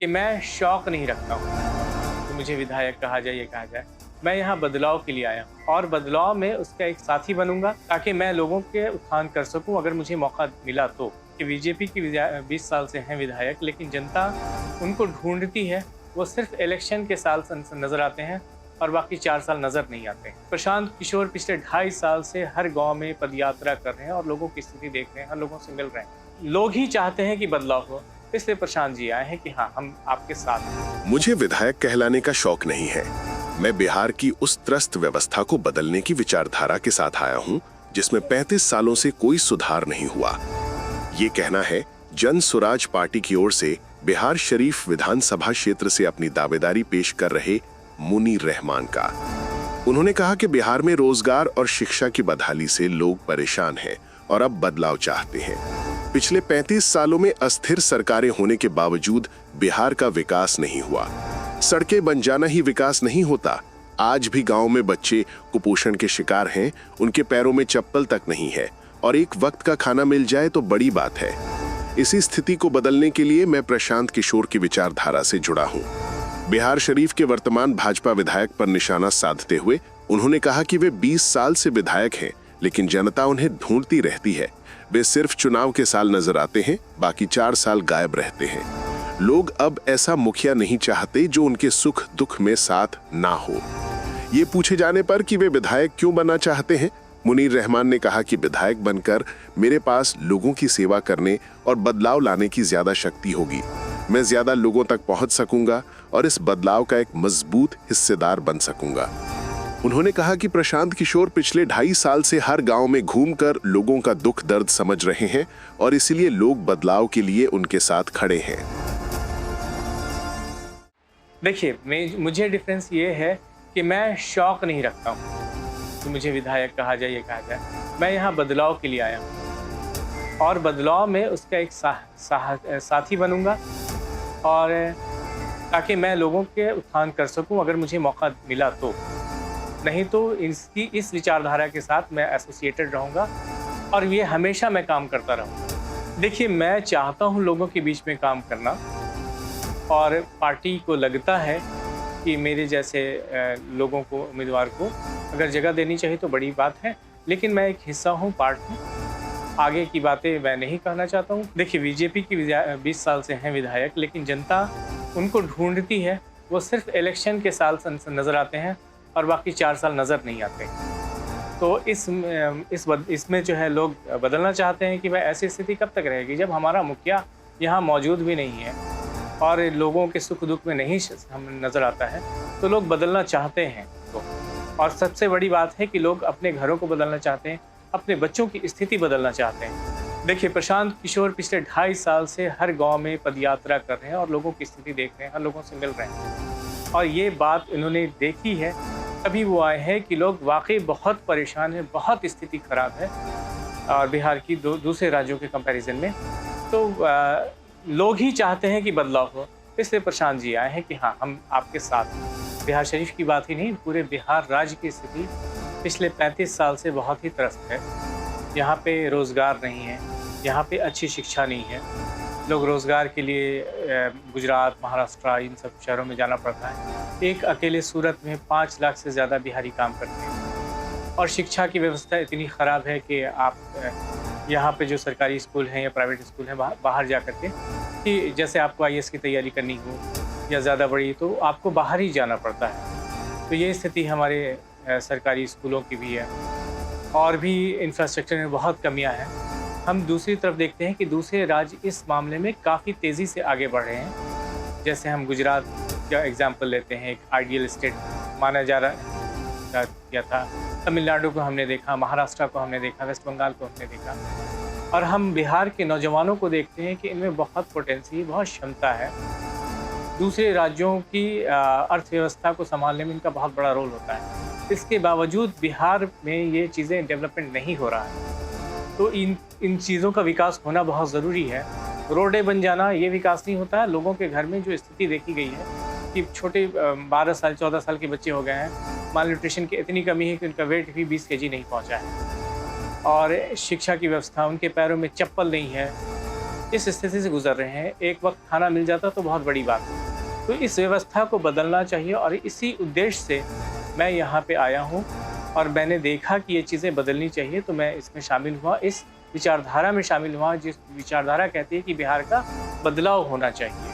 कि मैं शौक नहीं रखता हूँ कि मुझे विधायक कहा जाए, ये कहा जाए। मैं यहाँ बदलाव के लिए आया हूँ और बदलाव में उसका एक साथी बनूंगा ताकि मैं लोगों के उत्थान कर सकूं अगर मुझे मौका मिला तो। कि बीजेपी की 20 साल से हैं विधायक, लेकिन जनता उनको ढूंढती है। वो सिर्फ इलेक्शन के साल नजर आते हैं और बाकी 4 साल नजर नहीं आते। प्रशांत किशोर पिछले 2.5 साल से हर गांव में पदयात्रा कर रहे हैं और लोगों की स्थिति देख रहे हैं, हर लोगों से मिल रहे हैं। लोग ही चाहते हैं कि बदलाव हो, इसलिए प्रशांत जी आए हैं कि हाँ, हम आपके साथ हैं। मुझे विधायक कहलाने का शौक नहीं है। मैं बिहार की उस त्रस्त व्यवस्था को बदलने की विचारधारा के साथ आया हूँ जिसमें 35 सालों से कोई सुधार नहीं हुआ। ये कहना है जन स्वराज पार्टी की ओर से बिहार शरीफ विधानसभा क्षेत्र से अपनी दावेदारी पेश कर रहे मुनीर रहमान का। उन्होंने कहा कि बिहार में रोजगार और शिक्षा की बदहाली से लोग परेशान हैं और अब बदलाव चाहते हैं। पिछले 35 सालों में अस्थिर सरकारें होने के बावजूद बिहार का विकास नहीं हुआ। सड़कें बन जाना ही विकास नहीं होता। आज भी गांव में बच्चे कुपोषण के शिकार हैं, उनके पैरों में चप्पल तक नहीं है और एक वक्त का खाना मिल जाए तो बड़ी बात है। इसी स्थिति को बदलने के लिए मैं प्रशांत किशोर की विचारधारा से जुड़ा हूं। बिहार शरीफ के वर्तमान भाजपा विधायक पर निशाना साधते हुए उन्होंने कहा कि वे 20 साल से विधायक हैं, लेकिन जनता उन्हें ढूंढती रहती है। वे सिर्फ चुनाव के साल नजर आते हैं, बाकी 4 साल गायब रहते हैं। लोग अब ऐसा मुखिया नहीं चाहते जो उनके सुख दुख में साथ ना हो। ये पूछे जाने पर कि वे विधायक क्यों बनना चाहते हैं, मुनीर रहमान ने कहा कि विधायक बनकर मेरे पास लोगों की सेवा करने और बदलाव लाने की ज्यादा शक्ति होगी। मैं ज्यादा लोगों तक पहुंच सकूंगा और इस बदलाव का एक मजबूत हिस्सेदार बन सकूंगा। उन्होंने कहा कि प्रशांत किशोर पिछले 2.5 साल से हर गांव में घूमकर लोगों का दुख दर्द समझ रहे हैं और इसलिए लोग बदलाव के लिए उनके साथ खड़े हैं। देखिए, मुझे डिफरेंस ये है कि मैं शौक नहीं रखता हूँ कि मुझे विधायक कहा जाए, ये कहा जाए। मैं यहाँ बदलाव के लिए आया हूँ और बदलाव में उसका एक साथी बनूंगा और ताकि मैं लोगों के उत्थान कर सकूं अगर मुझे मौका मिला तो। नहीं तो इस विचारधारा के साथ मैं एसोसिएटेड रहूँगा और ये हमेशा मैं काम करता रहूँगा। देखिए, मैं चाहता हूँ लोगों के बीच में काम करना और पार्टी को लगता है कि मेरे जैसे लोगों को, उम्मीदवार को अगर जगह देनी चाहिए तो बड़ी बात है, लेकिन मैं एक हिस्सा हूँ पार्टी। आगे की बातें मैं नहीं कहना चाहता हूँ। देखिए, बीजेपी की 20 साल से हैं विधायक, लेकिन जनता उनको ढूंढती है। वो सिर्फ इलेक्शन के साल नजर आते हैं और बाकी 4 साल नजर नहीं आते। तो इसमें जो है लोग बदलना चाहते हैं कि भाई ऐसी स्थिति कब तक रहेगी जब हमारा मुखिया यहाँ मौजूद भी नहीं है और लोगों के सुख दुख में नहीं हम नजर आता है, तो लोग बदलना चाहते हैं। तो और सबसे बड़ी बात है कि लोग अपने घरों को बदलना चाहते हैं, अपने बच्चों की स्थिति बदलना चाहते हैं। देखिए, प्रशांत किशोर पिछले 2.5 साल से हर गांव में पदयात्रा कर रहे हैं और लोगों की स्थिति देख रहे हैं, हर लोगों से मिल रहे हैं और ये बात इन्होंने देखी है, तभी वो आए हैं कि लोग वाकई बहुत परेशान हैं, बहुत स्थिति खराब है और बिहार की दूसरे राज्यों के कंपैरिजन में। तो लोग ही चाहते हैं कि बदलाव हो, इसलिए प्रशांत जी आए हैं कि हाँ, हम आपके साथ हैं। बिहार शरीफ की बात ही नहीं, पूरे बिहार राज्य की स्थिति पिछले 35 साल से बहुत ही त्रस्त है। यहाँ पे रोज़गार नहीं है, यहाँ पे अच्छी शिक्षा नहीं है। लोग रोज़गार के लिए गुजरात, महाराष्ट्र, इन सब शहरों में जाना पड़ता है। एक अकेले सूरत में 5 लाख से ज़्यादा बिहारी काम करते हैं और शिक्षा की व्यवस्था इतनी ख़राब है कि आप यहाँ पे जो सरकारी स्कूल हैं या प्राइवेट स्कूल हैं, बाहर जा कर के, कि जैसे आपको आईएएस की तैयारी करनी हो या ज़्यादा बड़ी, तो आपको बाहर ही जाना पड़ता है। तो ये स्थिति हमारे सरकारी स्कूलों की भी है और भी इंफ्रास्ट्रक्चर में बहुत कमियां हैं। हम दूसरी तरफ देखते हैं कि दूसरे राज्य इस मामले में काफ़ी तेज़ी से आगे बढ़ रहे हैं। जैसे हम गुजरात का एग्जाम्पल लेते हैं, एक आइडियल स्टेट माना जा रहा किया था। तमिलनाडु को हमने देखा, महाराष्ट्र को हमने देखा, वेस्ट बंगाल को हमने देखा और हम बिहार के नौजवानों को देखते हैं कि इनमें बहुत पोटेंशियल, बहुत क्षमता है। दूसरे राज्यों की अर्थव्यवस्था को संभालने में इनका बहुत बड़ा रोल होता है। इसके बावजूद बिहार में ये चीज़ें डेवलपमेंट नहीं हो रहा है। तो इन चीज़ों का विकास होना बहुत ज़रूरी है। रोडें बन जाना ये विकास नहीं होता है। लोगों के घर में जो स्थिति देखी गई है कि छोटे 12 साल 14 साल के बच्चे हो गए हैं, माल न्यूट्रिशन की इतनी कमी है कि उनका वेट भी 20 kg नहीं पहुंचा है और शिक्षा की व्यवस्था, उनके पैरों में चप्पल नहीं है, इस स्थिति से गुजर रहे हैं। एक वक्त खाना मिल जाता तो बहुत बड़ी बात है। तो इस व्यवस्था को बदलना चाहिए और इसी उद्देश्य से मैं यहाँ पे आया हूँ और मैंने देखा कि ये चीज़ें बदलनी चाहिए, तो मैं इसमें शामिल हुआ, इस विचारधारा में शामिल हुआ जिस विचारधारा कहती है कि बिहार का बदलाव होना चाहिए।